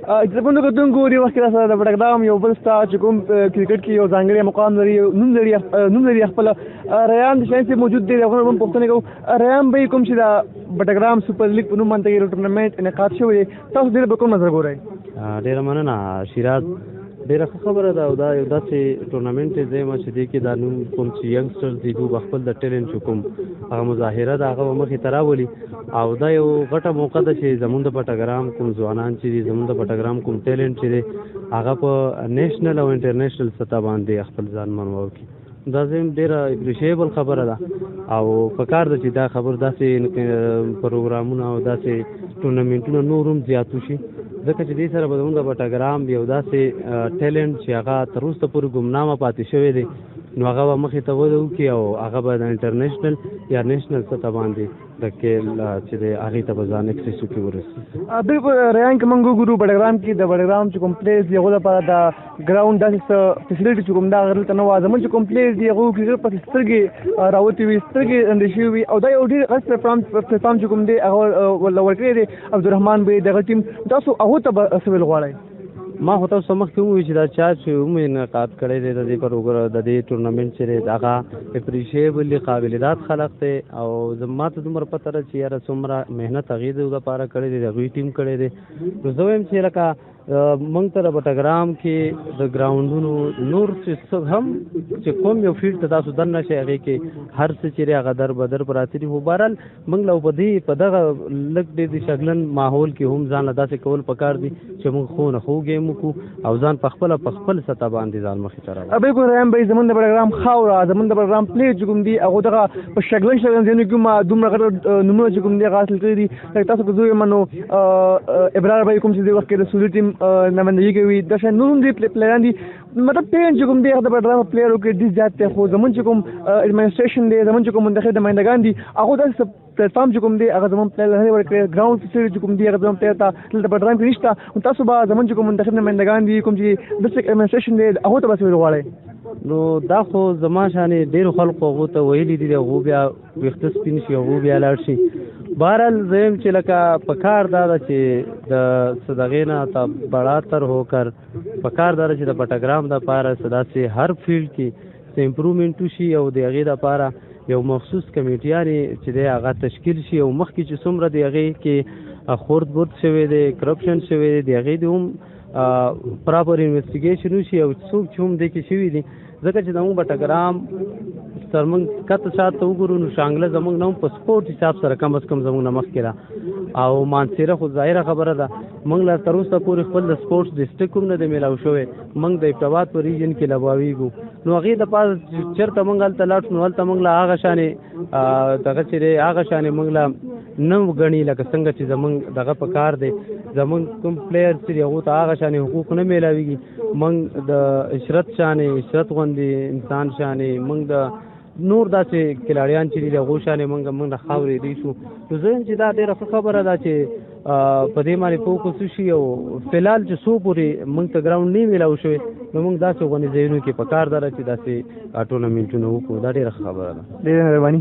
زمونږ کتونکو دې وخت کې راسره د بټګرام یو بل سټار چې کوم کرکټ کې یو ځانګړی مقام لري نوم لري خپل ریان دشانی صاحب موجود دی. هغه هم پوښتنه کوو ریان بھائی کوم چې د بټګرام سپر لیګ په نوم باندې یو ټورنمنټ انعقاد شوی دی تاسو دې په کوم نظر ګورئ؟ ډېره مننه شیراز، ډېره ښه خبره ده او دا یو داسې ټورنمنټ دی زما چې دې کې دا نوم کوم چې ینګسټرز دي دوی خپل د ټیلنټ چې کوم هغه مظاهره ده هغه مخې ته راولي او دا یو غټه موقع ده چې زمونږ د بټګرام کوم ځوانان چې دي زمونږ د بټګرام کوم ټیلنټ چې دی هغه په نیشنل او انټرنیشنل سطح باندې خپل ځان منواو کړي. دا زم ډېره اپریشیبل خبره ده او پکار ده چې دا خبر داسې پروګرامونه او داسې ټورنمنټونه نور هم زیات وشي ځکه چې دې سره به زموږ د بټګرام یو داسې ټیلنټ چې هغه تر اوسه پورې ګمنامه پاتې شوی دی نو هغه به مخې ته وده وکړي او هغه به د انټرنیشنل یا نیشنل سطح باندې د کیل چې دی هغې ته به ځان اکسیس وکړي ورسي. بالکل ریان که موږ وګورو بټګرام کې د بټګرام چې کوم پلیز دي هغو لپاره د ګراؤنډ داسې څه فیسیلیټي چې کوم دا هغه دلته نه وه. زموږ چې کوم پلیز دي هغو کرکټ پسې سترګې راوتې وي سترګې رنډې شوي وي او دا یو ډېر غټ پلیټفارم چې کوم دی هغه ورکړی دی عبدالرحمن بھائی دغه ټیم تاسو هغو ته به څه ویل غواړئ؟ ما خو تاسو مخکې ووایي چې دا چا چې هم انعقاد کړی دی د دې پروګرام د دې ټورنمنټ چې دی هغه اپریشیبل قابلیدات خلق دی او ما ته دومره پته ده چې یاره څومره محنت هغې د لپاره کړی دی د هغوی ټیم کړی دی. نو زه وایم چې لکه موږ ته د بټګرام کې د ګراونډونو نور چې هم چې کوم یو فیلډ ته تاسو دننه شئ هغې کې هر څه چې دی هغه در بدر پراته دي خو بهرحال موږ له په دغه لږ ډېر د شګلن ماحول کې هم ځان له داسې کول پکار دي چې موږ خو نه خو ګیم وکړو او ځان په خپل سطح باندې ځان مخې ته راوړو. بالکل ریان بھائی زموږ د بټګرام خاوره زموږ د بټګرام پلیز چې کوم دي هغو دغه په شګلن ځایونو کې دومره غټ نومونه چې کوم دي هغه حاصل کړي دي. تاسو که زه وایم نو ابرار بھائی کوم چې دې وخت کې د سولي ټیم نمائندګي کوي دا شان نور هم دي پلیران دي مطلب ټیلنټ چې کوم دی هغه د بټګرام پلیرو کې ډېر زیات دی خو زموږ چې کوم ایډمنسټریشن دی زموږ چې کوم منتخب نمایندګان دي هغو داسې پلیټفارم چې کوم دی هغه زموږ پلیر نه دی ورکړی ګراؤنډ فیسیلیټي چې کوم دی هغه زموږ پلیر ته دلته بټګرام کې نشته. تاسو به زموږ چې کوم منتخب نمایندګان دي کوم چې ډسټرکټ ایډمنسټریشن دی هغو ته به څه ویل غواړئ؟ نو دا خو زما شانې ډېرو خلکو هغو ته ویلي دي هغو بیا ویښته سپین شي هغو بیا لاړ شي. بهرحال زه یم چې لکه پکار دا ده چې د دغې نه ته بړاتر هوکر پکار دا ده چې د بټګرام دپاره څه داسې هر فیلډ کې څه امپرومنټ وشي او د هغې دپاره یو مخصوص کمیټیانې چې دی هغه تشکیل شي او مخکې چې څومره د هغې کې خورد برد شوی دی کرپشن شوی دی د هغې د هم پراپر انویسټیګیشن وشي او څوک چې هم دې کې شوي دي ځکه چې زموږ بټګرام تر موږ کته شاته وګورو نو شانګله زموږ نه هم په سپورټ حساب سره کم از کم زموږ نه مخکې ده او مانسیره خو ظاهره خبره ده موږ لا تر اوسه پورې خپل د سپورټس ډسټرکټ هم نه دی میلاو شوی. موږ د ابټاباد په ریجن کې لوباویږو نو هغې دپاره چېرته موږ هلته لاړ شو نو هلته موږ له هغه شانې دغه چې دی هغه شانې موږ له نه ګڼي لکه څنګه چې زموږ دغه په کار دی زموږ کوم پلیر چې دی هغو ته هغه شانې حقوق نه میلاویږي. موږ د عشرت شانې عشرت غوندې انسان شانې موږ د نور داسې کلاړیان چې دي د هغو شانې موږ د خاورې دی شو. نو زه یم چې دا ډېره ښه خبره ده چې په دې باندې فوکس وشي او فلحال چې څو پورې موږ ته ګراؤنډ نه میلاو شوی نو موږ داسې غونې ځایونو کې په کار ده چې داسې ټورنمنټونه وکړو. دا ډېره ښه خبره ده. ډېره مهرباني.